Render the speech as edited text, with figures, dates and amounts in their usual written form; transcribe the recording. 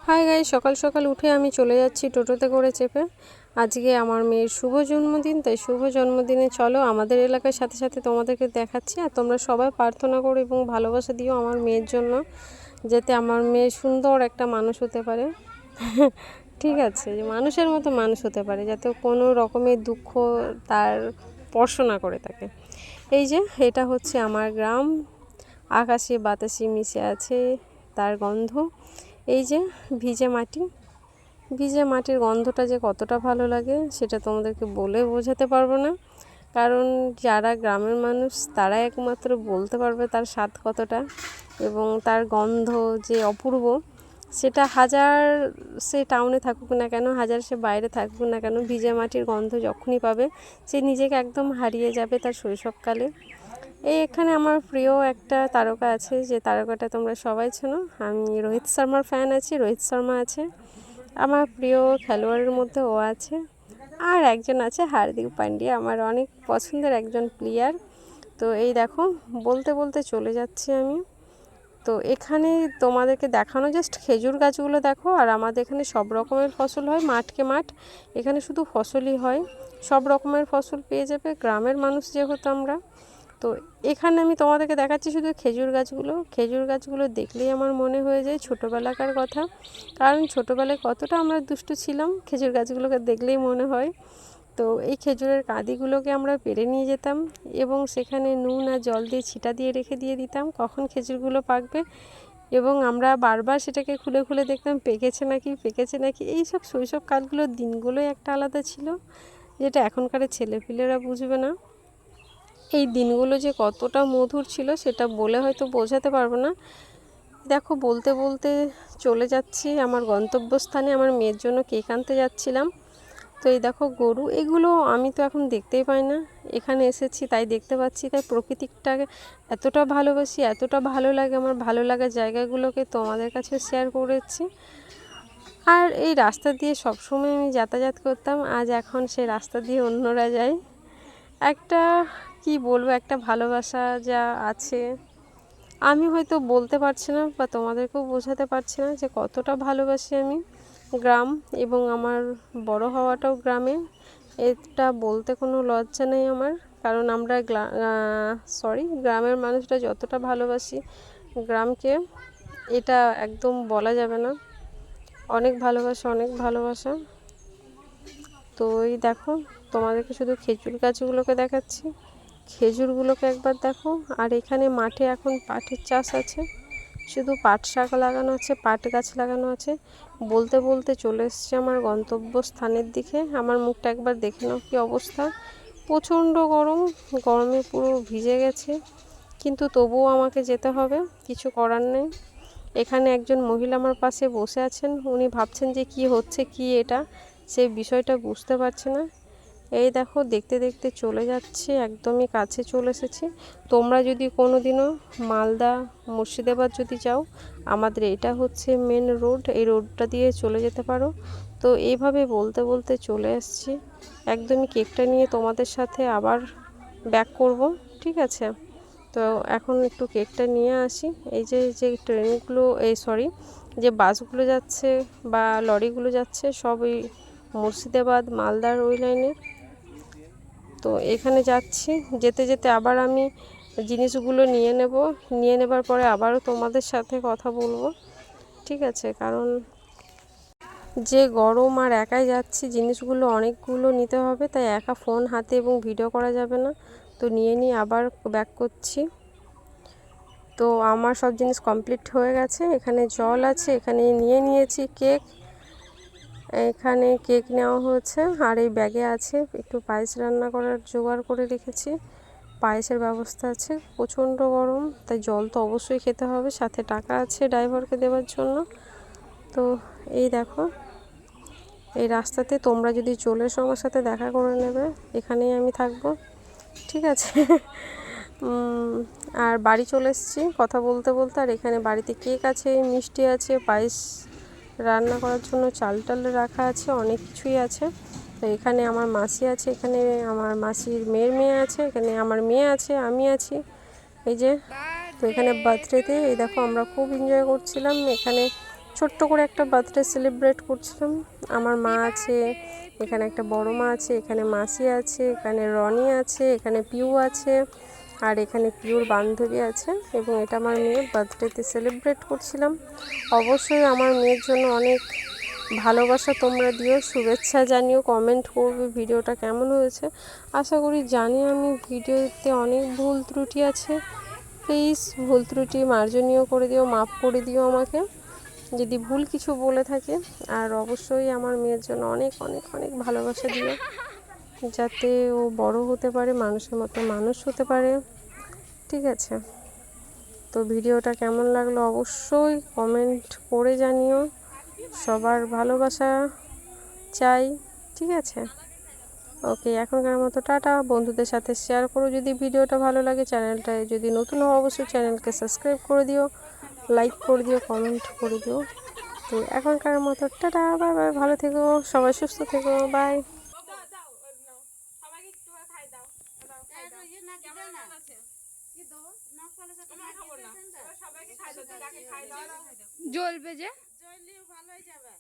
Hi guys, সকাল সকাল উঠে আমি চলে যাচ্ছি টোটোতে করে চেপে। আজকে আমার মেয়ের শুভ জন্মদিন, তাই শুভ জন্মদিনে চলো আমাদের এলাকার সাথে সাথে তোমাদেরকে দেখাচ্ছি। আর তোমরা সবাই প্রার্থনা করো এবং ভালোবাসা দিও আমার মেয়ের জন্য, যাতে আমার মেয়ে সুন্দর একটা মানুষ হতে পারে। ঠিক আছে, যে মানুষের মতো মানুষ হতে পারে, যাতে কোনো রকমের দুঃখ তার স্পর্শ না করে থাকে। এই যে এটা হচ্ছে আমার গ্রাম, আকাশে বাতাসে মিশে আছে তার গন্ধ। এই যে ভিজে মাটি, ভিজে মাটির গন্ধটা যে কতটা ভালো লাগে সেটা তোমাদেরকে বলে বোঝাতে পারবো না, কারণ যারা গ্রামের মানুষ তারা একমাত্র বলতে পারবে তার স্বাদ কতটা এবং তার গন্ধ যে অপূর্ব। সেটা হাজার সে টাউনে থাকুক না কেন, হাজার সে বাইরে থাকুক না কেন, ভিজে মাটির গন্ধ যখনই পাবে সে নিজেকে একদম হারিয়ে যাবে তার শৈশবকালে। এখানে আমার প্রিয় একটা তারকা আছে, যে তারকাটা তোমরা সবাই চেনো। আমি রোহিত শর্মার ফ্যান আছি, রোহিত শর্মা আছে আমার প্রিয় খেলোয়াড়ের মধ্যে, ও আছে। আর একজন আছে হার্দিক পান্ডিয়া, আমার অনেক পছন্দের একজন প্লেয়ার। তো এই দেখো বলতে বলতে চলে যাচ্ছি আমি। তো এখানে তোমাদেরকে দেখানো জাস্ট খেজুর গাছগুলো দেখো। আর আমাদের এখানে সব রকমের ফসল হয়, মাঠকে মাঠ, এখানে শুধু ফসলই হয়, সব রকমের ফসল পেয়ে যাবে গ্রামের মানুষ যেহেতু আমরা। তো এখানে আমি তোমাদেরকে দেখাচ্ছি শুধু খেজুর গাছগুলো। খেজুর গাছগুলো দেখলেই আমার মনে হয়ে যায় ছোটোবেলাকার কথা, কারণ ছোটোবেলায় কতটা আমরা দুষ্টু ছিলাম, খেজুর গাছগুলোকে দেখলেই মনে হয়। তো এই খেজুরের কাঁদিগুলোকে আমরা পেড়ে নিয়ে যেতাম এবং সেখানে নুন আর জল দিয়ে ছিটা দিয়ে রেখে দিয়ে দিতাম কখন খেজুরগুলো পাকবে, এবং আমরা বারবার সেটাকে খুলে খুলে দেখতাম পেকেছে নাকি পেকেছে নাকি। এই সব শৈশবকালগুলোর দিনগুলোই একটা আলাদা ছিল, যেটা এখনকার ছেলেপিলেরা বুঝবে না। এই দিনগুলো যে কতটা মধুর ছিল সেটা বলে হয়তো বোঝাতে পারবো না। দেখো বলতে বলতে চলে যাচ্ছি আমার গন্তব্যস্থানে, আমার মেয়ের জন্য কেক আনতে যাচ্ছিলাম। তো এই দেখো গরু, এগুলো আমি তো এখন দেখতেই পাই না, এখানে এসেছি তাই দেখতে পাচ্ছি। তাই প্রকৃতিটাকে এতটা ভালোবাসি, এতটা ভালো লাগে, আমার ভালো লাগার জায়গাগুলোকে তোমাদের কাছে শেয়ার করেছি। আর এই রাস্তা দিয়ে সবসময় আমি যাতায়াত করতাম, আজ এখন সেই রাস্তা দিয়ে অন্যরা যায়। একটা কি বলবো, একটা ভালোবাসা যা আছে আমি হয়তো বলতে পারছি না বা তোমাদেরকেও বোঝাতে পারছি না যে কতটা ভালোবাসি আমি গ্রাম, এবং আমার বড় হওয়াটাও গ্রামে। এটা বলতে কোনো লজ্জা নেই আমার, কারণ আমরা গ্রামের মানুষরা যতটা ভালোবাসি গ্রামকে, এটা একদম বলা যাবে না। অনেক ভালোবাসা, অনেক ভালোবাসা। তো এই দেখো তোমাদেরকে শুধু খেজুর গাছগুলোকে দেখাচ্ছি, খেজুরগুলোকে একবার দেখো। আর এখানে মাঠে এখন পাটের চাষ আছে, শুধু পাট শাক লাগানো আছে, পাট গাছ লাগানো আছে। বলতে বলতে চলে এসছে আমার গন্তব্যস্থানের দিকে। আমার মুখটা একবার দেখে নাও কী অবস্থা, প্রচণ্ড গরম, গরমে পুরো ভিজে গেছে, কিন্তু তবুও আমাকে যেতে হবে, কিছু করার নেই। এখানে একজন মহিলা আমার পাশে বসে আছেন, উনি ভাবছেন যে কি হচ্ছে, কি এটা, সেই বিষয়টা বুঝতে পারছে না। এই দেখো দেখতে দেখতে চলে যাচ্ছে, একদমই কাছে চলে এসেছি। তোমরা যদি কোনো দিনও মালদা মুর্শিদাবাদ যদি যাও, আমাদের এটা হচ্ছে মেন রোড, এই রোডটা দিয়ে চলে যেতে পারো। তো এইভাবে বলতে বলতে চলে এসেছি, একদমই কেকটা নিয়ে তোমাদের সাথে আবার ব্যাক করব, ঠিক আছে। তো এখন একটু কেকটা নিয়ে আসি। এই যে যে ট্রেনগুলো, যে বাসগুলো যাচ্ছে বা লরিগুলো যাচ্ছে সব এই মুর্শিদাবাদ মালদার ওই লাইনের। তো এখানে যাচ্ছি, যেতে যেতে আবার আমি জিনিসগুলো নিয়ে নেব, নিয়ে নেবার পরে আবারও তোমাদের সাথে কথা বলবো, ঠিক আছে। কারণ যে গরম, আর একাই যাচ্ছি, জিনিসগুলো অনেকগুলো নিতে হবে, তাই একা ফোন হাতে এবং ভিডিও করা যাবে না। তো নিয়ে নিয়ে আবার ব্যাক করছি। তো আমার সব জিনিস কমপ্লিট হয়ে গেছে, এখানে জল আছে, এখানে নিয়ে নিয়েছি কেক, এখানে কেক নেওয়া হয়েছে। আর এই ব্যাগে আছে একটু পায়েস রান্না করার জোগাড় করে রেখেছি, পায়েসের ব্যবস্থা আছে। প্রচণ্ড গরম, তাই জল তো অবশ্যই খেতে হবে, সাথে টাকা আছে ড্রাইভারকে দেওয়ার জন্য। তো এই দেখো এই রাস্তাতে তোমরা যদি চলে এসো আমার সাথে দেখা করে নেবে, এখানেই আমি থাকবো, ঠিক আছে। আর বাড়ি চলে এসেছি কথা বলতে বলতে। আর এখানে বাড়িতে কেক আছে, মিষ্টি আছে, পায়েস রান্না করার জন্য চাল টাল রাখা আছে, অনেক কিছুই আছে। তো এখানে আমার মাসি আছে, এখানে আমার মাসির মেয়ের মেয়ে আছে, এখানে আমার মেয়ে আছে, আমি আছি, এই যে। তো এখানে বার্থডেতে এই দেখো আমরা খুব এনজয় করছিলাম, এখানে ছোট্ট করে একটা বার্থডে সেলিব্রেট করছিলাম। আমার মা আছে, এখানে একটা বড় মা আছে, এখানে মাসি আছে, এখানে রনি আছে, এখানে পিউ আছে, আর এখানে পিউর বান্ধবী আছে, এবং এটা আমার মেয়ের বার্থডেতে সেলিব্রেট করছিলাম। অবশ্যই আমার মেয়ের জন্য অনেক ভালোবাসা তোমরা দিও, শুভেচ্ছা জানিও, কমেন্ট করবে ভিডিওটা কেমন হয়েছে। আশা করি জানি আমি ভিডিওতে অনেক ভুল ত্রুটি আছে, প্লিজ ভুল ত্রুটি মার্জনীয় করে দিও, মাফ করে দিও আমাকে যদি ভুল কিছু বলে থাকে। আর অবশ্যই আমার মেয়ের জন্য অনেক অনেক অনেক ভালোবাসা দিও, যাতে ও বড় হতে পারে, মানুষের মতো মানুষ হতে পারে। ঠিক আছে, তো ভিডিওটা কেমন লাগলো অবশ্যই কমেন্ট করে জানিও। সবার ভালোবাসা চাই। ঠিক আছে, ওকে, এখনকার মতো টাটা। বন্ধুদের সাথে শেয়ার করো যদি ভিডিওটা ভালো লাগে। চ্যানেলটায় যদি নতুন হও অবশ্যই চ্যানেলকে সাবস্ক্রাইব করে দিও, লাইক করে দিও, কমেন্ট করে দিও। তো এখনকার মতো টাটা, বাই বাই, ভালো থেকো সবাই, সুস্থ থেকো, বাই। জ্বলবে যে, জ্বললেও ভালো হয়ে যাবে।